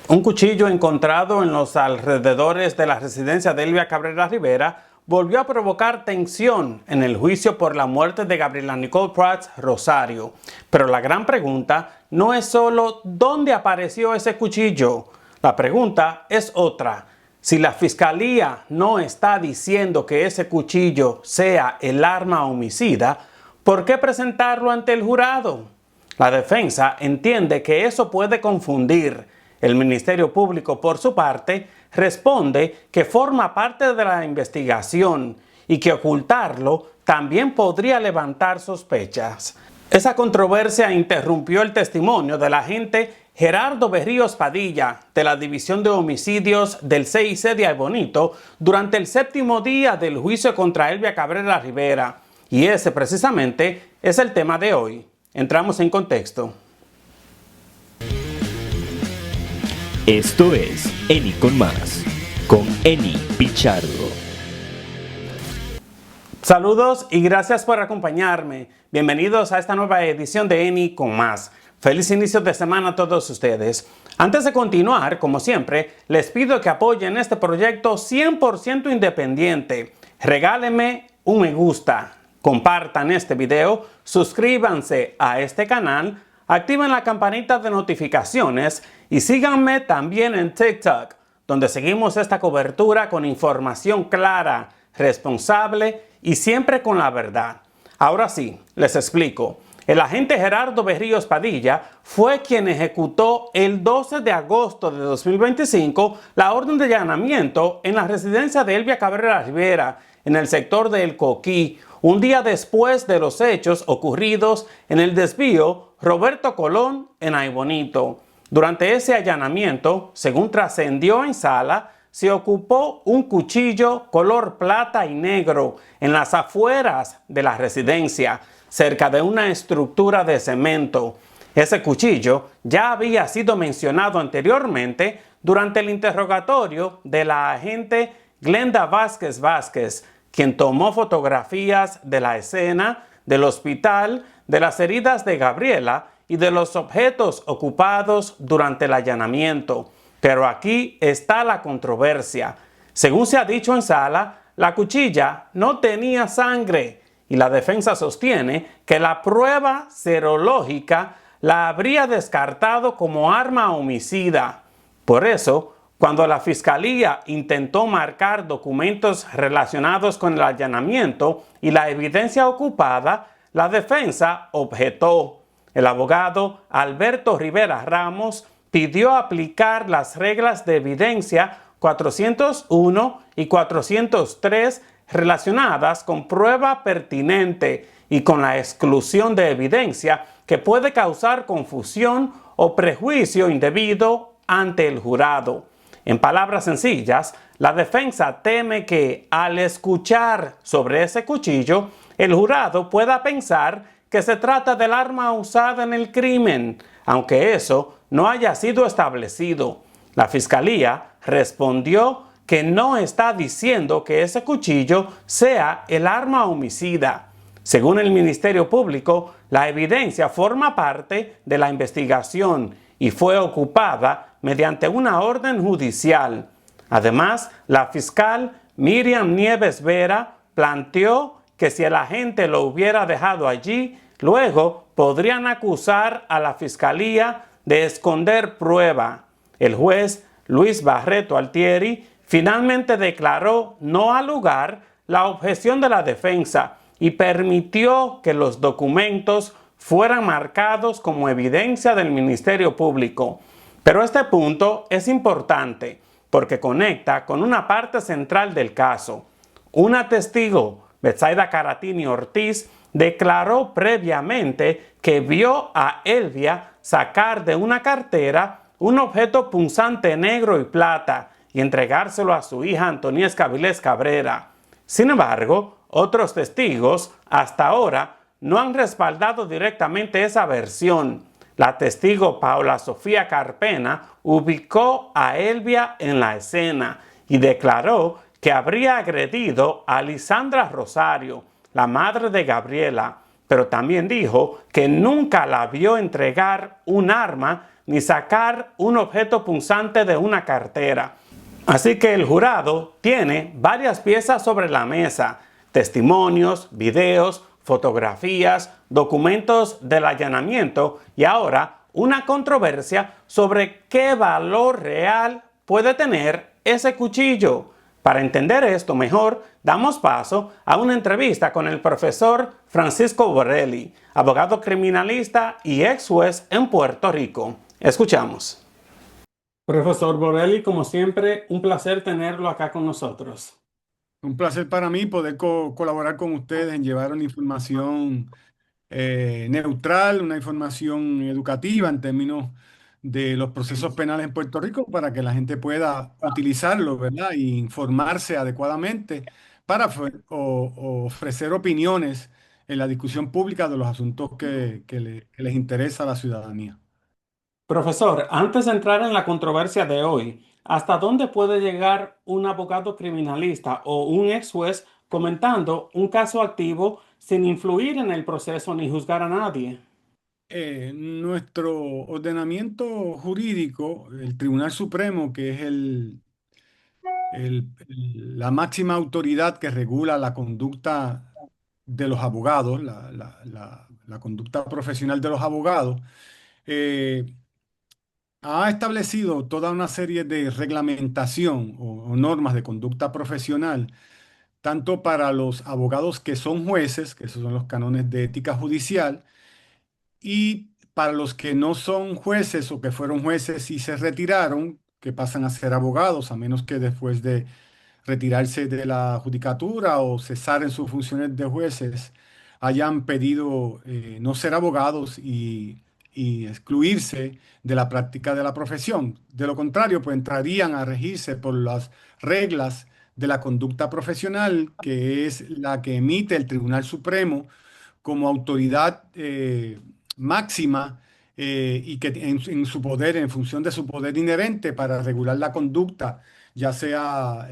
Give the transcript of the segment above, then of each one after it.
Un cuchillo encontrado en los alrededores de la residencia de Elvia Cabrera Rivera volvió a provocar tensión en el juicio por la muerte de Gabriela Nicole Prats Rosario. Pero la gran pregunta no es solo dónde apareció ese cuchillo. La pregunta es otra. Si la fiscalía no está diciendo que ese cuchillo sea el arma homicida, ¿por qué presentarlo ante el jurado? La defensa entiende que eso puede confundir. El Ministerio Público, por su parte, responde que forma parte de la investigación y que ocultarlo también podría levantar sospechas. Esa controversia interrumpió el testimonio del agente Gerardo Berríos Padilla de la División de Homicidios del CIC de Aybonito durante el 7º día del juicio contra Elvia Cabrera Rivera. Y ese precisamente es el tema de hoy. Entramos en contexto. Esto es Eni con Más, con Eni Pichardo. Saludos y gracias por acompañarme. Bienvenidos a esta nueva edición de Eni con Más. Feliz inicio de semana a todos ustedes. Antes de continuar, como siempre, les pido que apoyen este proyecto 100% independiente. Regálenme un me gusta, compartan este video, suscríbanse a este canal, activen la campanita de notificaciones y síganme también en TikTok, donde seguimos esta cobertura con información clara, responsable y siempre con la verdad. Ahora sí, les explico. El agente Gerardo Berríos Padilla fue quien ejecutó el 12 de agosto de 2025 la orden de allanamiento en la residencia de Elvia Cabrera Rivera, en el sector de El Coquí, un día después de los hechos ocurridos en el desvío Roberto Colón en Aybonito. Durante ese allanamiento, según trascendió en sala, se ocupó un cuchillo color plata y negro en las afueras de la residencia, cerca de una estructura de cemento. Ese cuchillo ya había sido mencionado anteriormente durante el interrogatorio de la agente Glenda Vázquez Vázquez, quien tomó fotografías de la escena, del hospital, de las heridas de Gabriela y de los objetos ocupados durante el allanamiento. Pero aquí está la controversia. Según se ha dicho en sala, la cuchilla no tenía sangre y la defensa sostiene que la prueba serológica la habría descartado como arma homicida. Por eso, cuando la fiscalía intentó marcar documentos relacionados con el allanamiento y la evidencia ocupada, la defensa objetó. El abogado Alberto Rivera Ramos pidió aplicar las reglas de evidencia 401 y 403 relacionadas con prueba pertinente y con la exclusión de evidencia que puede causar confusión o prejuicio indebido ante el jurado. En palabras sencillas, la defensa teme que al escuchar sobre ese cuchillo, el jurado pueda pensar que se trata del arma usada en el crimen, aunque eso no haya sido establecido. La fiscalía respondió que no está diciendo que ese cuchillo sea el arma homicida. Según el Ministerio Público, la evidencia forma parte de la investigación y fue ocupada mediante una orden judicial. Además, la fiscal Miriam Nieves Vera planteó que si el agente lo hubiera dejado allí, luego podrían acusar a la fiscalía de esconder prueba. El juez Luis Barreto Altieri finalmente declaró no al lugar la objeción de la defensa y permitió que los documentos fueran marcados como evidencia del Ministerio Público. Pero este punto es importante porque conecta con una parte central del caso. Una testigo, Betsaida Caratini Ortiz, declaró previamente que vio a Elvia sacar de una cartera un objeto punzante negro y plata y entregárselo a su hija Antoniesca Vilés Cabrera. Sin embargo, otros testigos hasta ahora no han respaldado directamente esa versión. La testigo Paula Sofía Carpena ubicó a Elvia en la escena y declaró que habría agredido a Lisandra Rosario, la madre de Gabriela, pero también dijo que nunca la vio entregar un arma ni sacar un objeto punzante de una cartera. Así que el jurado tiene varias piezas sobre la mesa: testimonios, videos, fotografías, documentos del allanamiento y ahora una controversia sobre qué valor real puede tener ese cuchillo. Para entender esto mejor, damos paso a una entrevista con el profesor Francisco Borrelli, abogado criminalista y ex juez en Puerto Rico. Escuchamos. Profesor Borrelli, como siempre, un placer tenerlo acá con nosotros. Un placer para mí poder colaborar con ustedes en llevar una información neutral, una información educativa en términos de los procesos penales en Puerto Rico para que la gente pueda utilizarlo, ¿verdad? E informarse adecuadamente para o ofrecer opiniones en la discusión pública de los asuntos que les interesa a la ciudadanía. Profesor, antes de entrar en la controversia de hoy, ¿hasta dónde puede llegar un abogado criminalista o un ex juez comentando un caso activo sin influir en el proceso ni juzgar a nadie? Nuestro ordenamiento jurídico, el Tribunal Supremo, que es la máxima autoridad que regula la conducta de los abogados, la conducta profesional de los abogados, eh, ha establecido toda una serie de reglamentación o normas de conducta profesional, tanto para los abogados que son jueces, que esos son los cánones de ética judicial, y para los que no son jueces o que fueron jueces y se retiraron, que pasan a ser abogados, a menos que después de retirarse de la judicatura o cesar en sus funciones de jueces, hayan pedido no ser abogados y excluirse de la práctica de la profesión. De lo contrario, pues entrarían a regirse por las reglas de la conducta profesional, que es la que emite el Tribunal Supremo como autoridad máxima y que en su poder, en función de su poder inherente para regular la conducta, ya sea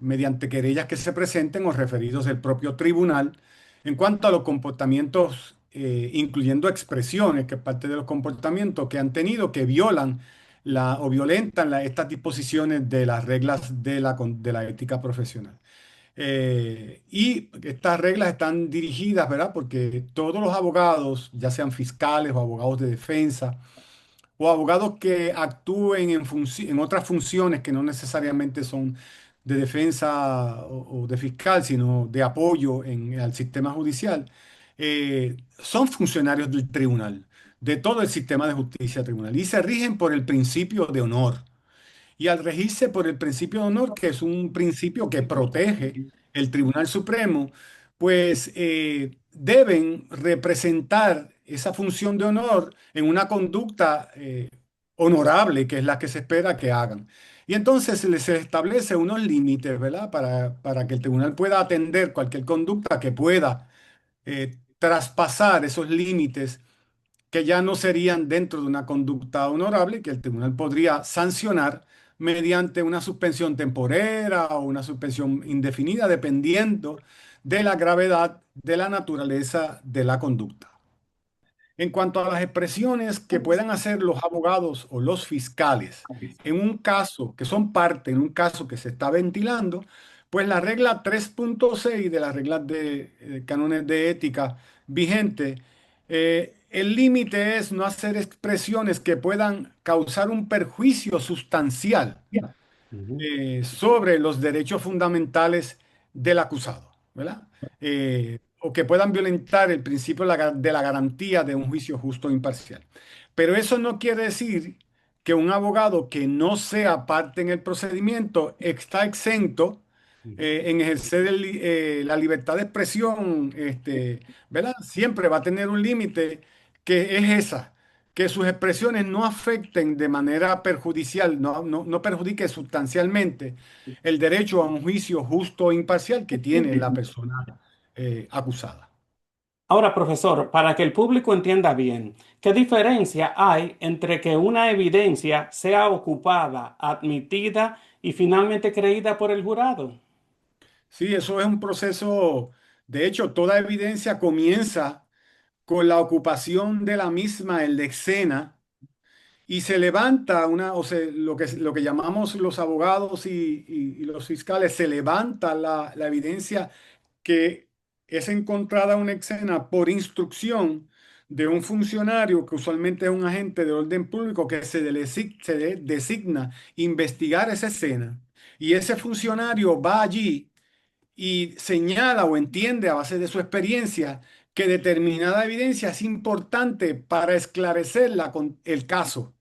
mediante querellas que se presenten o referidos del propio tribunal, en cuanto a los comportamientos, incluyendo expresiones, que es parte de los comportamientos que han tenido, que violan o violentan estas disposiciones de las reglas de la ética profesional. Y estas reglas están dirigidas, ¿verdad? Porque todos los abogados, ya sean fiscales o abogados de defensa, o abogados que actúen en otras funciones que no necesariamente son de defensa o de fiscal, sino de apoyo al sistema judicial, son funcionarios del tribunal, de todo el sistema de justicia tribunal, y se rigen por el principio de honor. Y al regirse por el principio de honor, que es un principio que protege el Tribunal Supremo, pues deben representar esa función de honor en una conducta honorable, que es la que se espera que hagan. Y entonces se les establece unos límites, ¿verdad? Para que el tribunal pueda atender cualquier conducta que pueda traspasar esos límites que ya no serían dentro de una conducta honorable, que el tribunal podría sancionar mediante una suspensión temporera o una suspensión indefinida, dependiendo de la gravedad de la naturaleza de la conducta. En cuanto a las expresiones que puedan hacer los abogados o los fiscales en un caso, que son parte en un caso que se está ventilando, pues la regla 3.6 de las reglas de cánones de ética vigente, el límite es no hacer expresiones que puedan causar un perjuicio sustancial Ujú. sobre los derechos fundamentales del acusado, ¿verdad? O que puedan violentar el principio de la garantía de un juicio justo e imparcial. Pero eso no quiere decir que un abogado que no sea parte en el procedimiento está exento en ejercer la libertad de expresión, ¿verdad? Siempre va a tener un límite que es esa, que sus expresiones no afecten de manera perjudicial, no perjudique sustancialmente el derecho a un juicio justo e imparcial que tiene la persona acusada. Ahora, profesor, para que el público entienda bien, ¿qué diferencia hay entre que una evidencia sea ocupada, admitida y finalmente creída por el jurado? Sí, eso es un proceso, de hecho, toda evidencia comienza con la ocupación de la misma en la escena y se levanta lo que llamamos los abogados y los fiscales, se levanta la evidencia que es encontrada una escena por instrucción de un funcionario que usualmente es un agente de orden público que designa investigar esa escena. Y ese funcionario va allí y señala o entiende a base de su experiencia que determinada evidencia es importante para esclarecer el caso,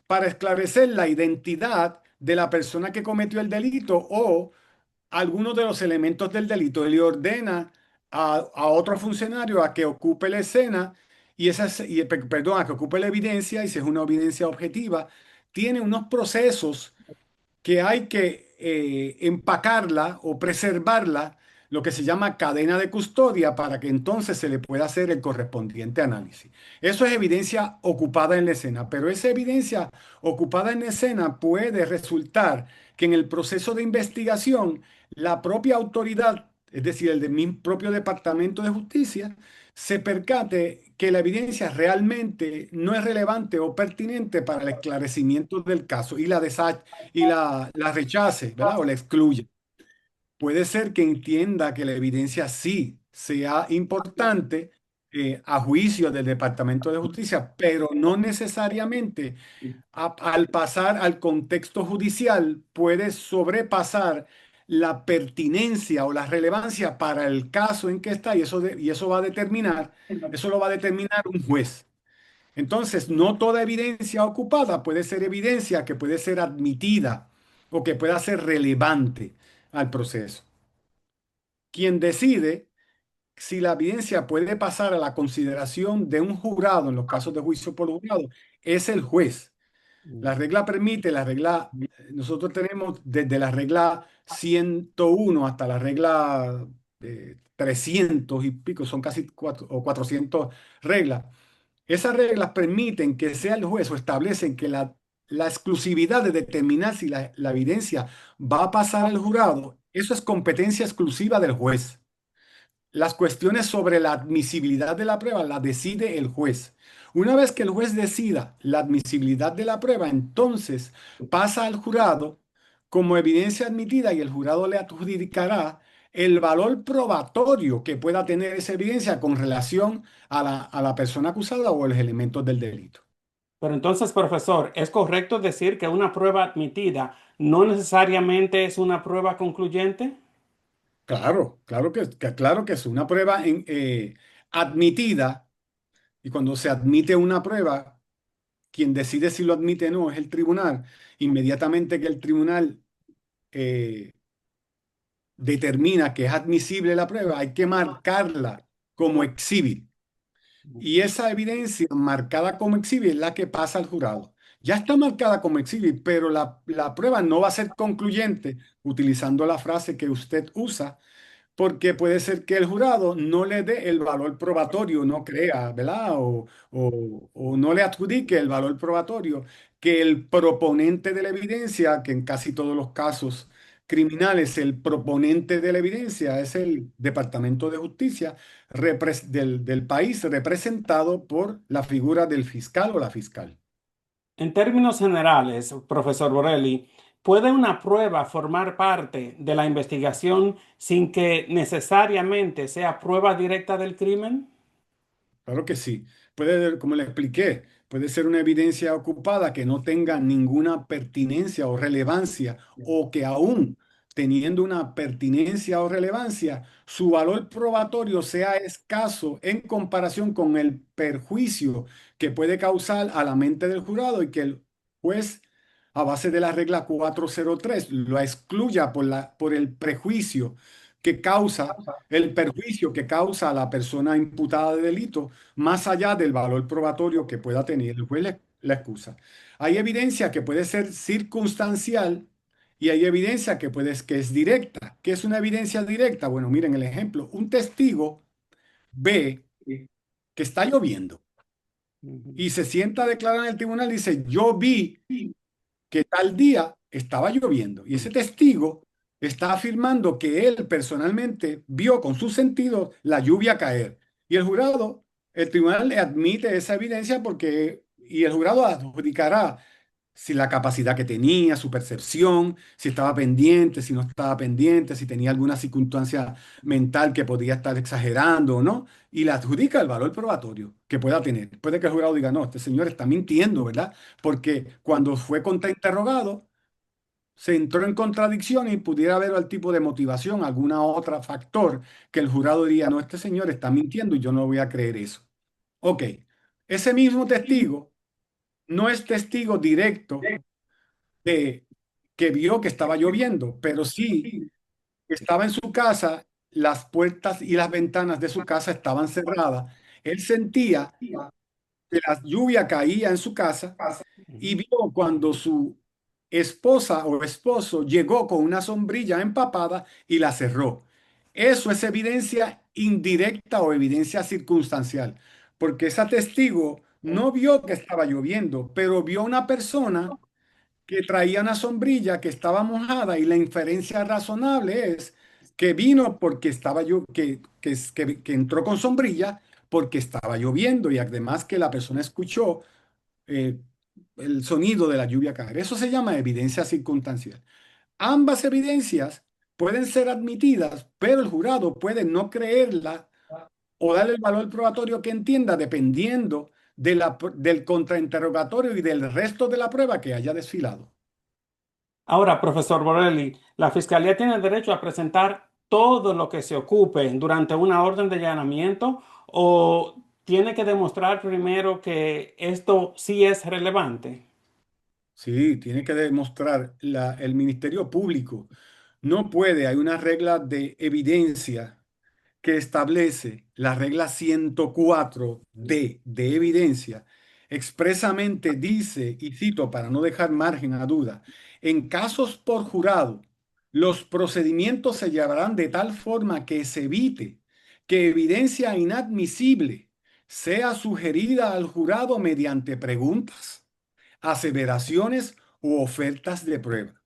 para esclarecer la identidad de la persona que cometió el delito o algunos de los elementos del delito. Él le ordena a otro funcionario a que ocupe la escena perdón, a que ocupe la evidencia y si es una evidencia objetiva, tiene unos procesos que hay que empacarla o preservarla, lo que se llama cadena de custodia, para que entonces se le pueda hacer el correspondiente análisis. Eso es evidencia ocupada en la escena, pero esa evidencia ocupada en la escena puede resultar que en el proceso de investigación la propia autoridad, es decir, el de mi propio Departamento de Justicia, se percate que la evidencia realmente no es relevante o pertinente para el esclarecimiento del caso y la rechace, ¿verdad? O la excluya. Puede ser que entienda que la evidencia sí sea importante a juicio del Departamento de Justicia, pero no necesariamente al pasar al contexto judicial puede sobrepasar la pertinencia o la relevancia para el caso en que está y eso va a determinar, eso lo va a determinar un juez. Entonces, no toda evidencia ocupada puede ser evidencia que puede ser admitida o que pueda ser relevante al proceso. Quien decide si la evidencia puede pasar a la consideración de un jurado en los casos de juicio por jurado es el juez. La regla permite, nosotros tenemos desde la regla 101 hasta la regla 300 y pico, son casi 400 reglas. Esas reglas permiten que sea el juez o establecen que la exclusividad de determinar si la evidencia va a pasar al jurado, eso es competencia exclusiva del juez. Las cuestiones sobre la admisibilidad de la prueba la decide el juez. Una vez que el juez decida la admisibilidad de la prueba, entonces pasa al jurado como evidencia admitida y el jurado le adjudicará el valor probatorio que pueda tener esa evidencia con relación a la persona acusada o los elementos del delito. Pero entonces, profesor, ¿es correcto decir que una prueba admitida no necesariamente es una prueba concluyente? Claro, claro que es una prueba admitida y cuando se admite una prueba, quien decide si lo admite o no es el tribunal. Inmediatamente que el tribunal eh, determina que es admisible la prueba, hay que marcarla como exhibit. Y esa evidencia marcada como exhibit es la que pasa al jurado. Ya está marcada como exhibit, pero la prueba no va a ser concluyente utilizando la frase que usted usa porque puede ser que el jurado no le dé el valor probatorio, no crea, ¿verdad? O no le adjudique el valor probatorio que el proponente de la evidencia, que en casi todos los casos criminales el proponente de la evidencia es el Departamento de Justicia del país representado por la figura del fiscal o la fiscal. En términos generales, profesor Borelli, ¿puede una prueba formar parte de la investigación sin que necesariamente sea prueba directa del crimen? Claro que sí. Como le expliqué, puede ser una evidencia ocupada que no tenga ninguna pertinencia o relevancia, o que aún teniendo una pertinencia o relevancia, su valor probatorio sea escaso en comparación con el perjuicio que puede causar a la mente del jurado y que el juez, a base de la regla 403, lo excluya por el prejuicio que causa el perjuicio que causa a la persona imputada de delito, más allá del valor probatorio que pueda tener el juez la excusa. Hay evidencia que puede ser circunstancial y hay evidencia que es directa. ¿Qué es una evidencia directa? Bueno, miren el ejemplo. Un testigo ve que está lloviendo Ujú. y se sienta a declarar en el tribunal y dice, yo vi que tal día estaba lloviendo. Y ese testigo está afirmando que él personalmente vio con sus sentidos la lluvia caer. Y el jurado, el tribunal le admite esa evidencia porque y el jurado adjudicará si la capacidad que tenía, su percepción, si estaba pendiente, si no estaba pendiente, si tenía alguna circunstancia mental que podía estar exagerando o no, y le adjudica el valor probatorio que pueda tener. Puede que el jurado diga, no, este señor está mintiendo, ¿verdad? Porque cuando fue contrainterrogado, se entró en contradicción y pudiera haber al tipo de motivación, alguna otra factor que el jurado diría, no, este señor está mintiendo y yo no voy a creer eso. Ok, ese mismo testigo no es testigo directo de que vio que estaba lloviendo, pero sí estaba en su casa, las puertas y las ventanas de su casa estaban cerradas. Él sentía que la lluvia caía en su casa y vio cuando su esposa o esposo llegó con una sombrilla empapada y la cerró. Eso es evidencia indirecta o evidencia circunstancial, porque ese testigo no vio que estaba lloviendo, pero vio una persona que traía una sombrilla que estaba mojada y la inferencia razonable es que vino porque estaba yo, que entró con sombrilla porque estaba lloviendo y además que la persona escuchó eh, el sonido de la lluvia caer. Eso se llama evidencia circunstancial. Ambas evidencias pueden ser admitidas, pero el jurado puede no creerla o darle el valor probatorio que entienda dependiendo del contrainterrogatorio y del resto de la prueba que haya desfilado. Ahora, profesor Borelli, la Fiscalía tiene derecho a presentar todo lo que se ocupe durante una orden de allanamiento o tiene que demostrar primero que esto sí es relevante. Sí, tiene que demostrar el Ministerio Público. No puede, hay una regla de evidencia que establece la regla 104D de evidencia. Expresamente dice, y cito para no dejar margen a duda, en casos por jurado, los procedimientos se llevarán de tal forma que se evite que evidencia inadmisible sea sugerida al jurado mediante preguntas, aseveraciones u ofertas de prueba.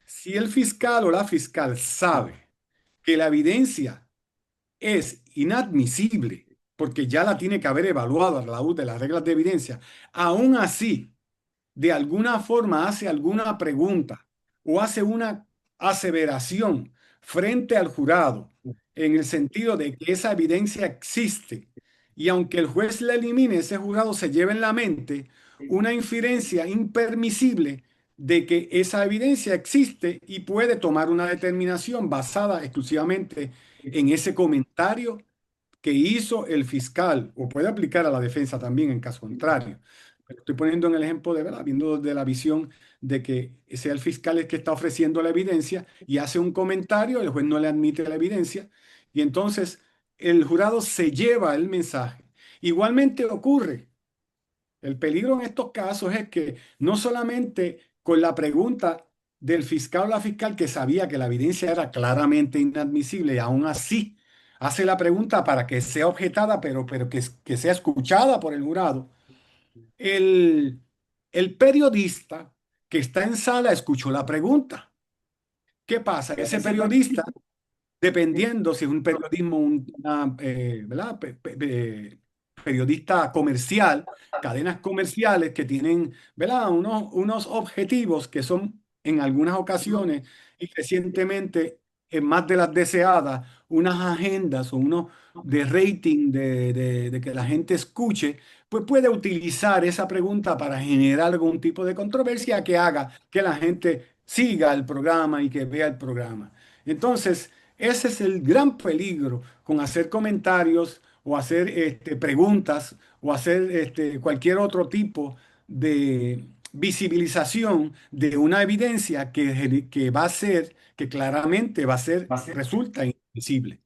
Si el fiscal o la fiscal sabe que la evidencia es inadmisible, porque ya la tiene que haber evaluado a la luz de las reglas de evidencia, aún así, de alguna forma hace alguna pregunta o hace una aseveración frente al jurado en el sentido de que esa evidencia existe y aunque el juez la elimine, ese jurado se lleva en la mente una inferencia impermisible de que esa evidencia existe y puede tomar una determinación basada exclusivamente en ese comentario que hizo el fiscal, o puede aplicar a la defensa también en caso contrario. Pero estoy poniendo en el ejemplo de, ¿verdad? Viendo de la visión de que sea el fiscal el que está ofreciendo la evidencia y hace un comentario, el juez no le admite la evidencia, y entonces el jurado se lleva el mensaje. Igualmente ocurre. El peligro en estos casos es que no solamente con la pregunta del fiscal o la fiscal que sabía que la evidencia era claramente inadmisible y aún así hace la pregunta para que sea objetada, pero que sea escuchada por el jurado. El, el periodista que está en sala escuchó la pregunta. ¿Qué pasa? Ese periodista dependiendo si es un periodismo, ¿verdad? Periodista comercial, cadenas comerciales que tienen, ¿verdad? Unos objetivos que son en algunas ocasiones y recientemente, en más de las deseadas, unas agendas o unos de rating de que la gente escuche, pues puede utilizar esa pregunta para generar algún tipo de controversia que haga que la gente siga el programa y que vea el programa. Entonces, ese es el gran peligro con hacer comentarios o hacer preguntas o hacer cualquier otro tipo de visibilización de una evidencia que va a ser, que claramente va a ser, resulta invisible.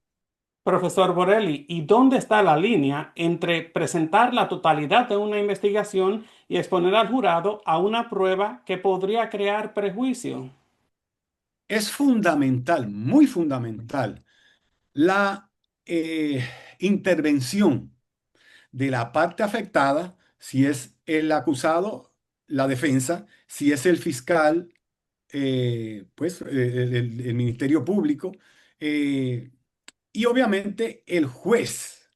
Profesor Borelli, ¿y dónde está la línea entre presentar la totalidad de una investigación y exponer al jurado a una prueba que podría crear prejuicio? Es fundamental, muy fundamental, la eh, intervención de la parte afectada, si es el acusado, la defensa, si es el fiscal, pues el Ministerio Público, eh, y obviamente el juez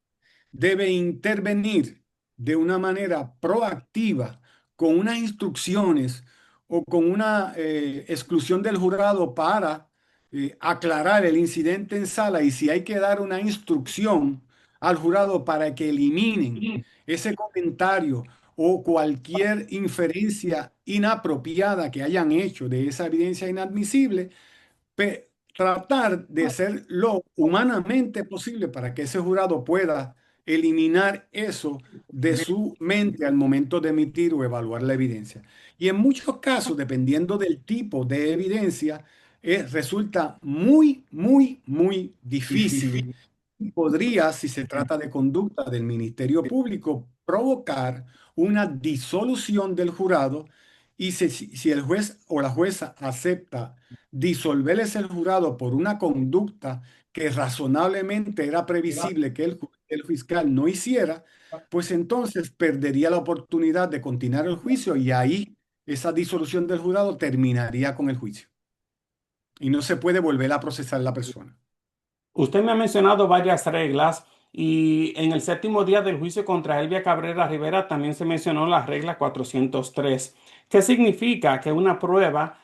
debe intervenir de una manera proactiva, con unas instrucciones o con una exclusión del jurado para aclarar el incidente en sala y si hay que dar una instrucción al jurado para que eliminen ese comentario o cualquier inferencia inapropiada que hayan hecho de esa evidencia inadmisible, tratar de ser lo humanamente posible para que ese jurado pueda eliminar eso de su mente al momento de emitir o evaluar la evidencia. Y en muchos casos, dependiendo del tipo de evidencia, resulta muy, muy, muy difícil y podría, si se trata de conducta del Ministerio Público, provocar una disolución del jurado y si el juez o la jueza acepta disolverles el jurado por una conducta que razonablemente era previsible que el fiscal no hiciera, pues entonces perdería la oportunidad de continuar el juicio y ahí esa disolución del jurado terminaría con el juicio y no se puede volver a procesar la persona. Usted me ha mencionado varias reglas y en el séptimo día del juicio contra Elvia Cabrera Rivera también se mencionó la regla 403. ¿Qué significa que una prueba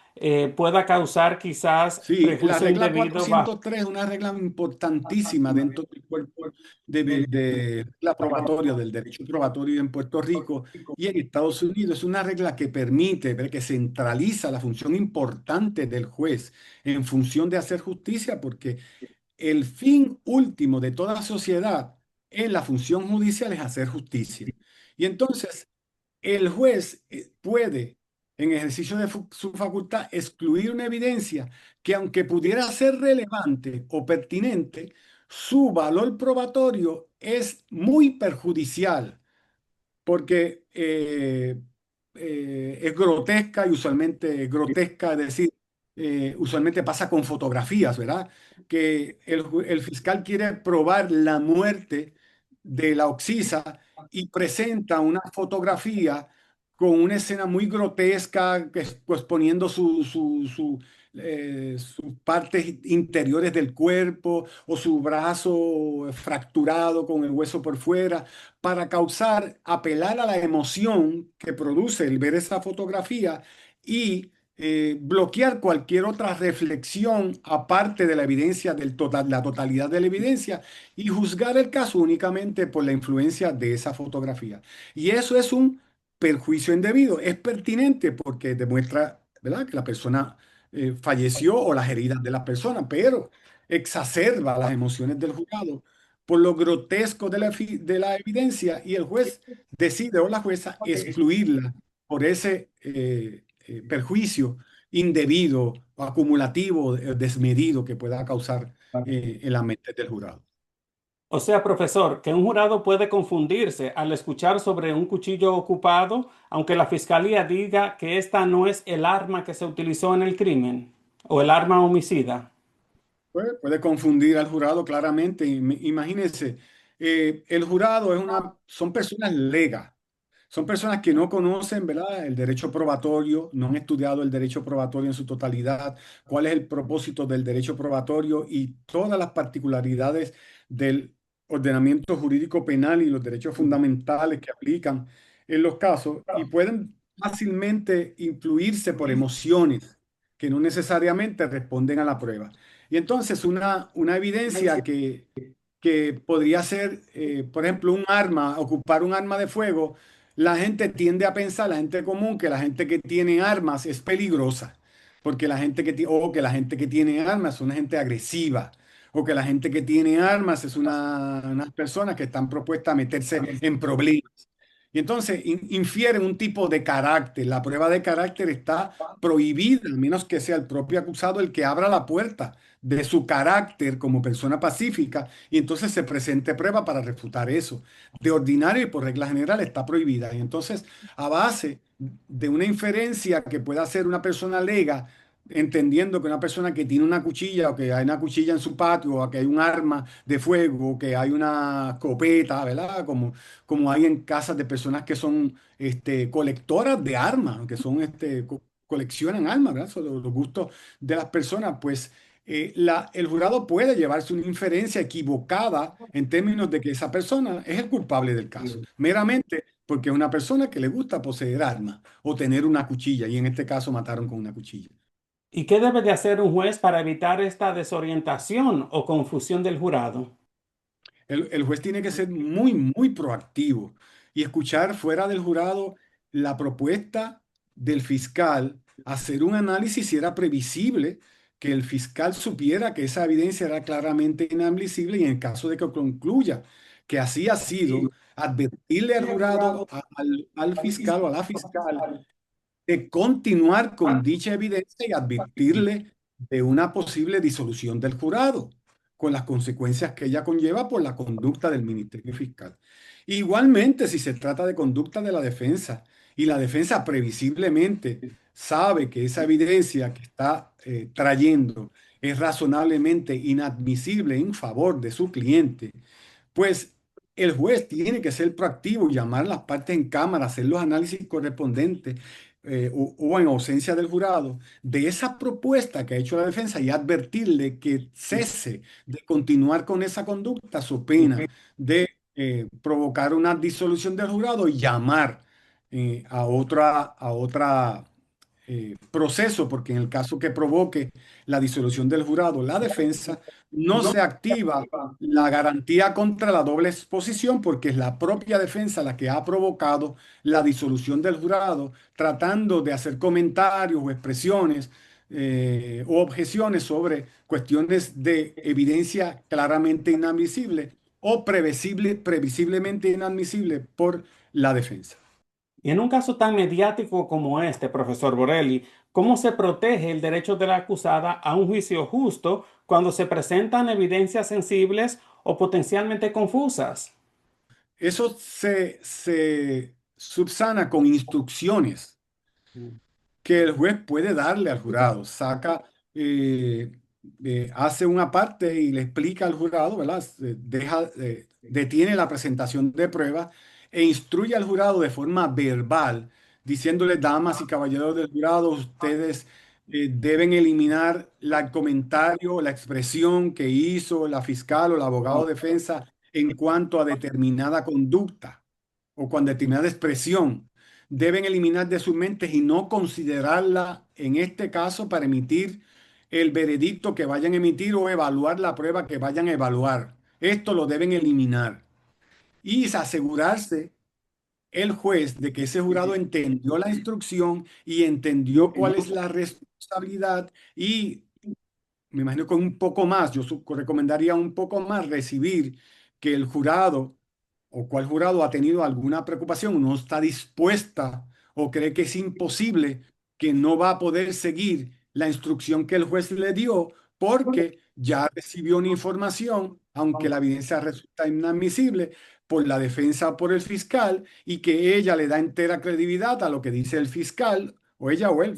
pueda causar quizás Sí, la prejuicio regla indebido bajo 403 es una regla importantísima dentro del cuerpo de la probatoria, del derecho probatorio en Puerto Rico y en Estados Unidos. Es una regla que permite, ver, que centraliza la función importante del juez en función de hacer justicia, porque el fin último de toda sociedad en la función judicial es hacer justicia. Y entonces el juez puede, en ejercicio de su facultad, excluir una evidencia que aunque pudiera ser relevante o pertinente, su valor probatorio es muy perjudicial porque es grotesca y usualmente grotesca, es decir, usualmente pasa con fotografías, ¿verdad? Que el fiscal quiere probar la muerte de la Oxisa y presenta una fotografía con una escena muy grotesca, pues poniendo sus partes interiores del cuerpo o su brazo fracturado con el hueso por fuera para causar, apelar a la emoción que produce el ver esa fotografía y bloquear cualquier otra reflexión aparte de la evidencia, la totalidad de la evidencia y juzgar el caso únicamente por la influencia de esa fotografía. Y eso es un perjuicio indebido. Es pertinente porque demuestra, ¿verdad?, que la persona falleció o las heridas de la persona, pero exacerba las emociones del jurado por lo grotesco de la evidencia y el juez decide o la jueza excluirla por ese perjuicio indebido o acumulativo, desmedido que pueda causar en la mente del jurado. O sea, profesor, que un jurado puede confundirse al escuchar sobre un cuchillo ocupado, aunque la fiscalía diga que esta no es el arma que se utilizó en el crimen o el arma homicida. Puede confundir al jurado claramente. Imagínense, el jurado son personas legas. Son personas que no conocen, ¿verdad?, el derecho probatorio, no han estudiado el derecho probatorio en su totalidad, cuál es el propósito del derecho probatorio y todas las particularidades del ordenamiento jurídico penal y los derechos fundamentales que aplican en los casos y pueden fácilmente influirse por emociones que no necesariamente responden a la prueba. Y entonces una evidencia que podría ser, por ejemplo, un arma, ocupar un arma de fuego, la gente tiende a pensar, la gente común, que la gente que tiene armas es peligrosa, porque o que la gente que tiene armas es una gente agresiva, o que la gente que tiene armas es unas personas que están propuestas a meterse en problemas. Y entonces infieren un tipo de carácter. La prueba de carácter está prohibida, a menos que sea el propio acusado el que abra la puerta de su carácter como persona pacífica y entonces se presente prueba para refutar eso. De ordinario y por regla general está prohibida. Y entonces, a base de una inferencia que pueda hacer una persona lega, entendiendo que una persona que tiene una cuchilla o que hay una cuchilla en su patio o que hay un arma de fuego o que hay una escopeta, ¿verdad? Como hay en casas de personas que son colectoras de armas, que son coleccionan armas, ¿verdad? Son los gustos de las personas, pues el jurado puede llevarse una inferencia equivocada en términos de que esa persona es el culpable del caso, meramente porque es una persona que le gusta poseer armas o tener una cuchilla, y en este caso mataron con una cuchilla. ¿Y qué debe de hacer un juez para evitar esta desorientación o confusión del jurado? El juez tiene que ser muy, muy proactivo y escuchar fuera del jurado la propuesta del fiscal, hacer un análisis si era previsible que el fiscal supiera que esa evidencia era claramente inadmisible y en caso de que concluya que así ha sido, advertirle al jurado, al fiscal o a la fiscal de continuar con dicha evidencia y advertirle de una posible disolución del jurado, con las consecuencias que ella conlleva por la conducta del Ministerio Fiscal. Igualmente, si se trata de conducta de la defensa y la defensa previsiblemente sabe que esa evidencia que está trayendo es razonablemente inadmisible en favor de su cliente, pues el juez tiene que ser proactivo, llamar a las partes en cámara, hacer los análisis correspondientes o en ausencia del jurado de esa propuesta que ha hecho la defensa y advertirle que cese de continuar con esa conducta, su pena de provocar una disolución del jurado y llamar a otra proceso, porque en el caso que provoque la disolución del jurado, la defensa no se activa la garantía contra la doble exposición porque es la propia defensa la que ha provocado la disolución del jurado, tratando de hacer comentarios o expresiones o objeciones sobre cuestiones de evidencia claramente inadmisible o previsiblemente inadmisible por la defensa. Y en un caso tan mediático como este, profesor Borelli, ¿cómo se protege el derecho de la acusada a un juicio justo cuando se presentan evidencias sensibles o potencialmente confusas? Eso se subsana con instrucciones que el juez puede darle al jurado. Eh, Hace una parte y le explica al jurado, ¿verdad? Detiene la presentación de pruebas e instruye al jurado de forma verbal, diciéndole, damas y caballeros del jurado, ustedes deben eliminar el comentario, la expresión que hizo la fiscal o el abogado de defensa en cuanto a determinada conducta o con determinada expresión deben eliminar de sus mentes y no considerarla en este caso para emitir el veredicto que vayan a emitir o evaluar la prueba que vayan a evaluar. Esto lo deben eliminar y asegurarse el juez de que ese jurado entendió la instrucción y entendió cuál es la responsabilidad y me imagino con un poco más, yo recomendaría un poco más recibir que el jurado o cuál jurado ha tenido alguna preocupación, no está dispuesta o cree que es imposible, que no va a poder seguir la instrucción que el juez le dio porque ya recibió una información, aunque la evidencia resulta inadmisible, por la defensa o por el fiscal y que ella le da entera credibilidad a lo que dice el fiscal. O ella o él,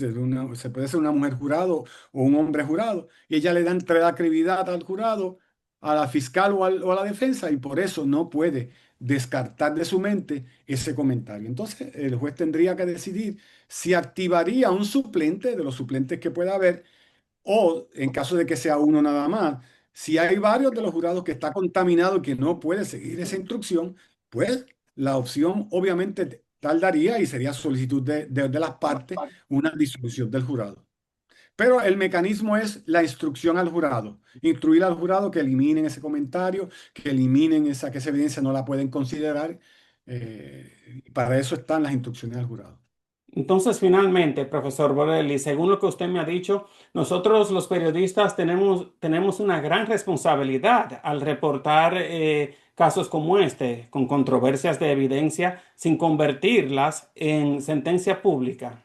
se puede ser una mujer jurado o un hombre jurado, y ella le da entera credibilidad al jurado, a la fiscal o a la defensa, y por eso no puede descartar de su mente ese comentario. Entonces, el juez tendría que decidir si activaría un suplente de los suplentes que pueda haber o, en caso de que sea uno nada más, si hay varios de los jurados que está contaminado y que no puede seguir esa instrucción, pues la opción obviamente tardaría y sería solicitud de las partes una disolución del jurado. Pero el mecanismo es la instrucción al jurado, instruir al jurado que eliminen ese comentario, que eliminen que esa evidencia no la pueden considerar. Para eso están las instrucciones al jurado. Entonces, finalmente, profesor Borelli, según lo que usted me ha dicho, nosotros los periodistas tenemos una gran responsabilidad al reportar casos como este, con controversias de evidencia, sin convertirlas en sentencia pública.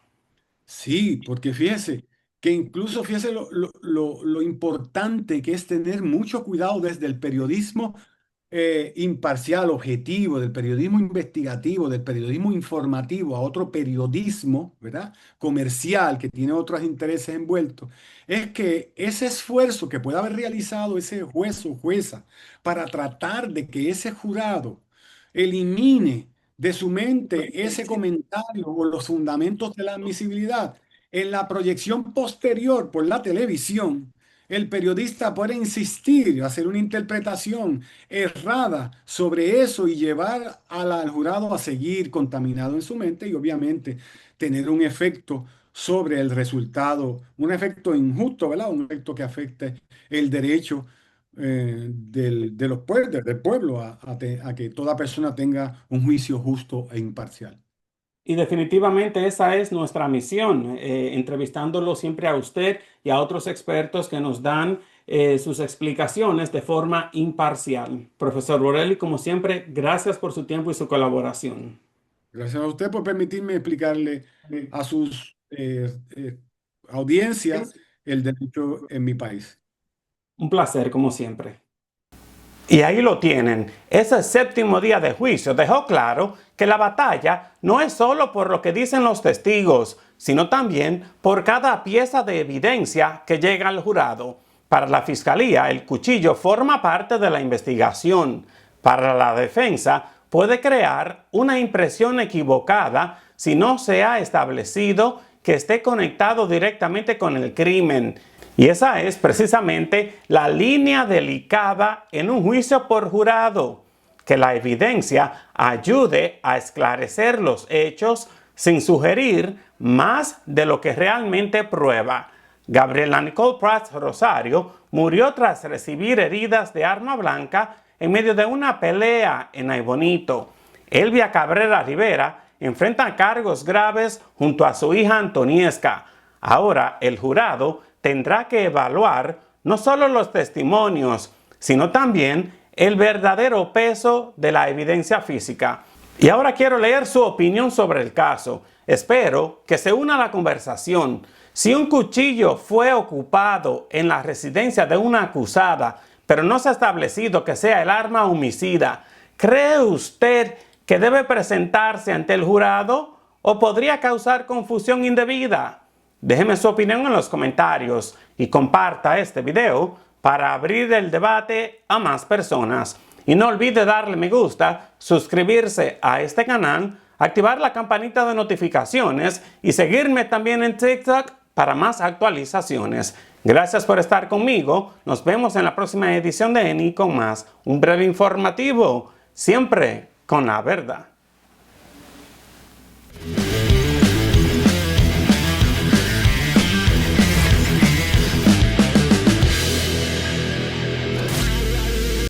Sí, porque fíjese que incluso fíjese lo importante que es tener mucho cuidado desde el periodismo imparcial, objetivo, del periodismo investigativo, del periodismo informativo a otro periodismo, ¿verdad? Comercial que tiene otros intereses envueltos, es que ese esfuerzo que puede haber realizado ese juez o jueza para tratar de que ese jurado elimine de su mente ese comentario o los fundamentos de la admisibilidad en la proyección posterior por la televisión, el periodista puede insistir, hacer una interpretación errada sobre eso y llevar al jurado a seguir contaminado en su mente y obviamente tener un efecto sobre el resultado, un efecto injusto, ¿verdad? Un efecto que afecte el derecho de los pueblos, del pueblo a que toda persona tenga un juicio justo e imparcial. Y definitivamente esa es nuestra misión, entrevistándolo siempre a usted y a otros expertos que nos dan sus explicaciones de forma imparcial. Profesor Borelli, como siempre, gracias por su tiempo y su colaboración. Gracias a usted por permitirme explicarle a sus audiencias el derecho en mi país. Un placer, como siempre. Y ahí lo tienen. Ese séptimo día de juicio dejó claro que la batalla no es solo por lo que dicen los testigos, sino también por cada pieza de evidencia que llega al jurado. Para la fiscalía, el cuchillo forma parte de la investigación. Para la defensa, puede crear una impresión equivocada si no se ha establecido que esté conectado directamente con el crimen. Y esa es precisamente la línea delicada en un juicio por jurado, que la evidencia ayude a esclarecer los hechos sin sugerir más de lo que realmente prueba. Gabriela Nicole Prats Rosario murió tras recibir heridas de arma blanca en medio de una pelea en Aybonito. Elvia Cabrera Rivera enfrenta cargos graves junto a su hija Antoniesca. Ahora el jurado tendrá que evaluar no solo los testimonios, sino también el verdadero peso de la evidencia física. Y ahora quiero leer su opinión sobre el caso. Espero que se una a la conversación. Si un cuchillo fue ocupado en la residencia de una acusada, pero no se ha establecido que sea el arma homicida, ¿cree usted que debe presentarse ante el jurado o podría causar confusión indebida? Déjeme su opinión en los comentarios y comparta este video para abrir el debate a más personas. Y no olvide darle me gusta, suscribirse a este canal, activar la campanita de notificaciones y seguirme también en TikTok para más actualizaciones. Gracias por estar conmigo. Nos vemos en la próxima edición de ENI con más. Un breve informativo, siempre con la verdad.